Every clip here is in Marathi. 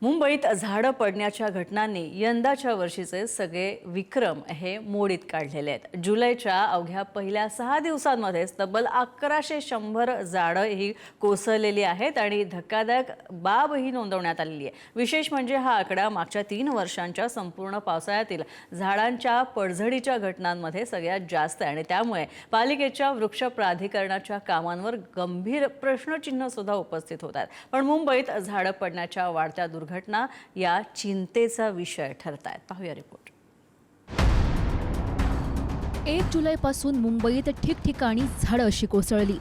मुंबईत झाडं पडण्याच्या घटनांनी यंदाच्या वर्षीचे सगळे विक्रम हे मोडीत काढलेले आहेत। जुलैच्या अवघ्या पहिल्या 6 दिवसांमध्ये तब्बल 1100 झाडं ही कोसळलेली आहेत आणि धक्कादायक बाब ही नोंदवण्यात आलेली आहे। विशेष म्हणजे हा आकडा मागच्या 3 वर्षांच्या संपूर्ण पावसाळ्यातील झाडांच्या पडझडीच्या घटनांमध्ये सगळ्यात जास्त आहे आणि त्यामुळे पालिकेच्या वृक्ष प्राधिकरणाच्या कामांवर गंभीर प्रश्नचिन्ह सुद्धा उपस्थित होत आहेत। पण मुंबईत झाडं पडण्याच्या वाढत्या घटना या चिंतेचा विषय ठरतायत। पाहूया रिपोर्ट। 1 जुलैपासून मुंबईत ठिकठिकाणी झाडं अशी कोसळली।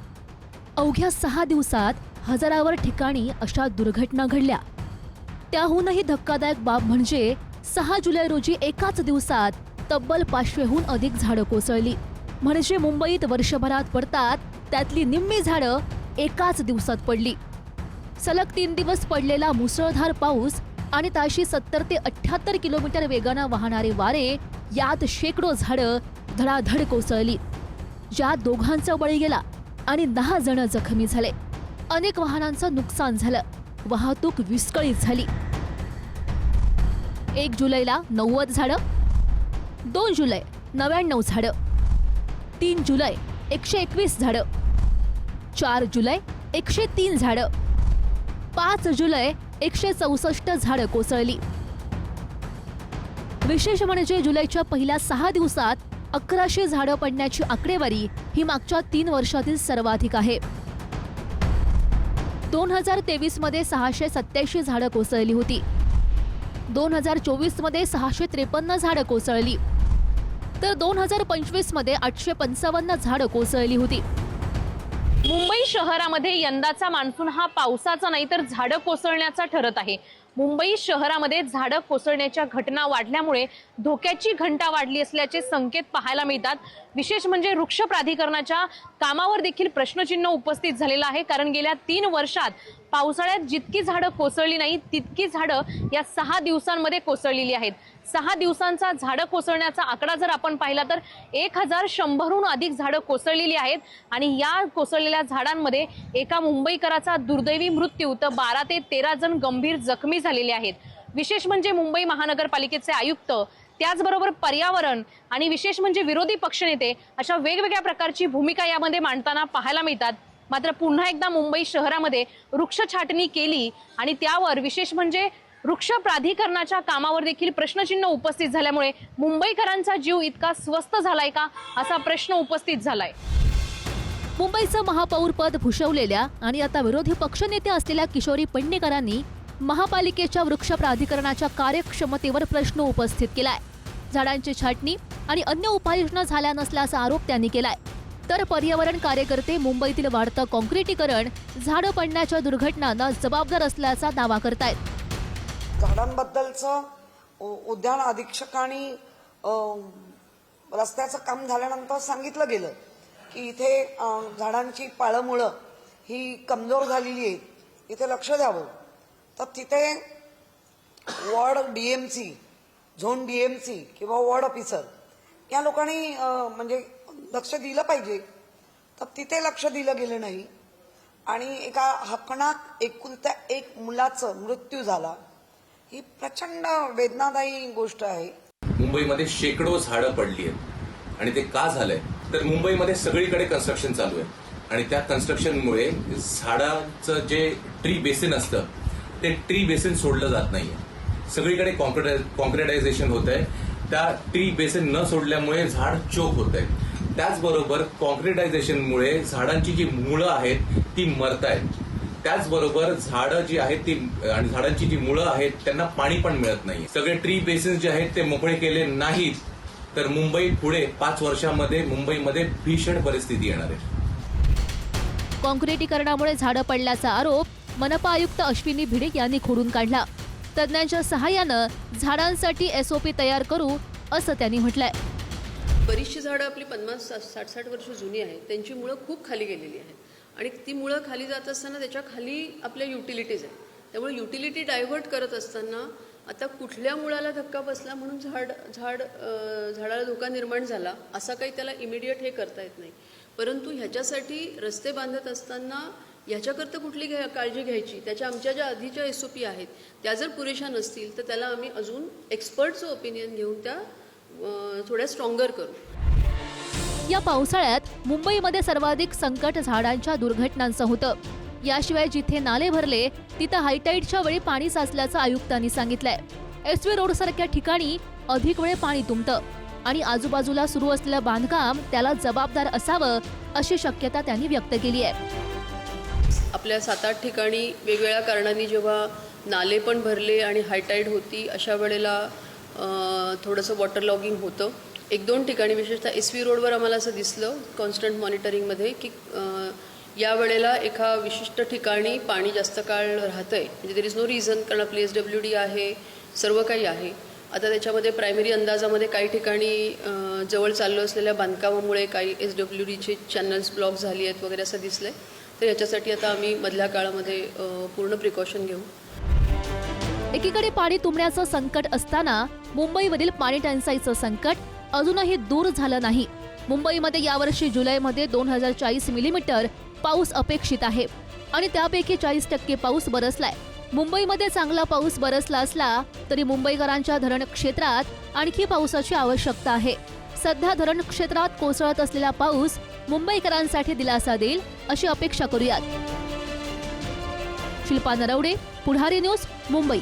अवघ्या 6 दिवसात हजारावर ठिकाणी अशा दुर्घटना घडल्या। त्याहूनही धक्कादायक बाब म्हणजे 6 जुलै रोजी एकाच दिवसात तब्बल 500हून अधिक झाडं कोसळली। म्हणजे मुंबईत वर्षभरात पडतात त्यातली निम्मी झाडं एकाच दिवसात पडली। सलग 3 दिवस पडलेला मुसळधार पाऊस आणि ताशी 70 ते 78 किलोमीटर वेगानं वाहणारे वारे यात शेकडो झाडं धडाधड कोसळली, ज्यात दोघांचा बळी गेला आणि 10 जण जखमी झाले। अनेक वाहनांचं नुकसान झालं, वाहतूक विस्कळीत झाली। 1 जुलैला 90 झाडं, 2 जुलै 99 झाडं, 3 जुलै 121 झाडं, 4 जुलै 103 झाडं, 5 जुलै 164 झाडं कोसळली। विशेष म्हणजे जुलैच्या पहिल्या 6 दिवसात 1100 झाडं पडण्याची आकडेवारी ही मागच्या 3 वर्षातील सर्वाधिक आहे। 2023 मध्ये 687 झाडं कोसळली होती, 2024 मध्ये 653 झाडं कोसळली, तर 2025 मध्ये 855 झाडं कोसळली होती। मुंबई शहरामध्ये यंदाचा मान्सून हा पावसाचा नाही तर झाडं कोसळण्याचा ठरत आहे। मुंबई शहरामध्ये झाडं कोसळण्याच्या घटना वाढल्यामुळे धोक्याची घंटा वाढली असल्याचे संकेत पाहायला मिळतात। विशेष म्हणजे वृक्ष प्राधिकरणाच्या कामावर देखील प्रश्नचिन्ह उपस्थित झालेलं आहे, कारण गेल्या 3 वर्षात पावसाळ्यात जितकी झाडं कोसळली नाही तितकी झाडं या 6 दिवसांमध्ये कोसळलेली आहेत। 6 दिवसांचा झाडं कोसळण्याचा आकडा जर आपण पाहिला तर 1100हून अधिक झाडं कोसळलेली आहेत आणि या कोसळलेल्या झाडांमध्ये एका मुंबईकराचा दुर्दैवी मृत्यू तर 12 ते 13 जण गंभीर जखमी झालेले आहेत। विशेष म्हणजे मुंबई महानगरपालिकेचे आयुक्त, त्याचबरोबर पर्यावरण आणि विशेष म्हणजे विरोधी पक्षनेते अशा वेगवेगळ्या प्रकारची भूमिका यामध्ये मांडताना पाहायला मिळतात। मात्र पुन्हा एकदा मुंबई शहरामध्ये वृक्ष छाटणी केली आणि त्यावर विशेष म्हणजे वृक्ष प्राधिकरणाच्या कामावर देखील प्रश्नचिन्ह उपस्थित झाल्यामुळे मुंबईकरांचा जीव इतका स्वस्त झालाय का असा प्रश्न उपस्थित झालाय। मुंबईचं महापौरपद भूषवलेल्या आणि आता विरोधी पक्षनेते असलेल्या किशोरी पेडणेकरांनी महापालिकेच्या वृक्ष प्राधिकरणाच्या कार्यक्षमतेवर प्रश्न उपस्थित केलाय। झाडांची छाटणी आणि अन्य उपाययोजना झाल्या नसल्याचा आरोप त्यांनी केलाय। तर पर्यावरण कार्यकर्ते मुंबईतील वाढतं काँक्रिटीकरण झाडं पडण्याच्या दुर्घटनांना जबाबदार असल्याचा दावा करतायत। झाडांबद्दलचं उद्यान अधीक्षकांनी रस्त्याचं काम झाल्यानंतर सांगितलं गेलं की इथे झाडांची पाळंमुळं ही कमजोर झालेली आहे, इथे लक्ष द्यावं। तर तिथे वॉर्ड डीएमसी, झोन डीएमसी किंवा वॉर्ड ऑफिसर या लोकांनी म्हणजे लक्ष दिलं पाहिजे, तर तिथे लक्ष दिलं गेलं नाही आणि एका हकनात एकुलत्या एक मुलाचं मृत्यू झाला। ही प्रचंड वेदनादायी गोष्ट आहे। मुंबईमध्ये शेकडो झाडं पडली आहेत आणि ते का झालंय तर मुंबईमध्ये सगळीकडे कन्स्ट्रक्शन चालू आहे आणि त्या कन्स्ट्रक्शनमुळे झाडाचं जे ट्री बेसिन असतं ते ट्री बेसिन सोडलं जात नाहीये। सगळीकडे कॉन्क्रिटायझेशन होत आहे, त्या ट्री बेसिन न सोडल्यामुळे झाड चोक होत आहे। त्याचबरोबर कॉन्क्रिटायझेशनमुळे झाडांची जी मुळं आहेत ती मरतायत। त्याचबरोबर झाडं जी आहेत ती आणि झाडांची जी मुळं आहेत त्यांना पाणी पण मिळत नाही। सगळे ट्री बेसिन्स जे आहेत ते मोकळे केले नाहीत तर मुंबई पुढे 5 वर्षांमध्ये मुंबईमध्ये भीषण परिस्थिती येणार आहे। काँक्रिटीकरणामुळे झाडं पडल्याचा आरोप मनपा आयुक्त अश्विनी भिडे यांनी खोडून काढला। तज्ज्ञांच्या सहाय्यानं झाडांसाठी एसओपी तयार करू असं त्यांनी म्हटलंय। बरीचशी झाडं आपली 50-60 वर्ष जुनी आहेत, त्यांची मुळं खूप खाली गेलेली आहेत आणि ती मुळं खाली जात असताना त्याच्या खाली आपल्या युटिलिटीज आहेत, त्यामुळे युटिलिटी डायव्हर्ट करत असताना आता कुठल्या मुळाला धक्का बसला म्हणून झाडाला धोका निर्माण झाला असा काही त्याला इमिडिएट हे करता येत नाही। परंतु ह्याच्यासाठी रस्ते बांधत असताना याच्याकरता कुठली काळजी घ्यायची, त्याच्या आमच्या ज्या आधीच्या SOP आहेत त्या जर पुरेशा नसतील तर त्याला आम्ही अजून एक्सपर्टचं ओपिनियन घेऊन त्या थोड्या स्ट्रॉंगर करू. या पावसाळ्यात मुंबईमध्ये सर्वाधिक संकट झाडांच्या दुर्घटनांचं होतं. याशिवाय जिथे नाले भरले तिथं हायटाईडच्या वेळी पाणी साचल्याचं आयुक्तांनी सांगितलंय. SV रोड सारख्या ठिकाणी अधिक वेळ पाणी तुंबतं आणि आजूबाजूला सुरू असलेलं बांधकाम त्याला जबाबदार असावं अशी शक्यता त्यांनी व्यक्त केली आहे. आपल्या 7-8 ठिकाणी वेगवेगळ्या कारणांनी जेव्हा नाले पण भरले आणि हायटाईड होती अशा वेळेला थोडंसं वॉटर लॉगिंग होतं. 1-2 ठिकाणी विशेषतः SV रोडवर आम्हाला असं दिसलं कॉन्स्टंट मॉनिटरिंगमध्ये की या वेळेला एका विशिष्ट ठिकाणी पाणी जास्त काळ राहतंय, म्हणजे देर इज नो रिझन, कारण आपली SWD आहे, सर्व काही आहे. आता त्याच्यामध्ये प्रायमरी अंदाजामध्ये काही ठिकाणी जवळ चालू असलेल्या बांधकामामुळे काही SWDचे चॅनल्स ब्लॉक झाली आहेत वगैरे असं दिसलंय. तर याच्यासाठी आता आम्ही मधल्या काळामध्ये पूर्ण प्रिकॉशन घेऊ. एकीकडे पाणी तुंबण्याचं संकट असताना मुंबईवरील पाणी टंचाईचं संकट अजूनही दूर झालं नाही. मुंबईमध्ये यावर्षी जुलैमध्ये 2040 मिलीमीटर पाऊस अपेक्षित आहे आणि त्यापैकी 40% पाऊस बरसलाय. मुंबईमध्ये चांगला पाऊस बरसला असला तरी मुंबईकरांच्या धरण क्षेत्रात आणखी पावसाची आवश्यकता आहे. सध्या धरण क्षेत्रात कोसळत असलेला पाऊस मुंबईकरांसाठी दिलासा देईल अशी अपेक्षा करूयात. शिल्पा नरवडे, पुढारी न्यूज, मुंबई.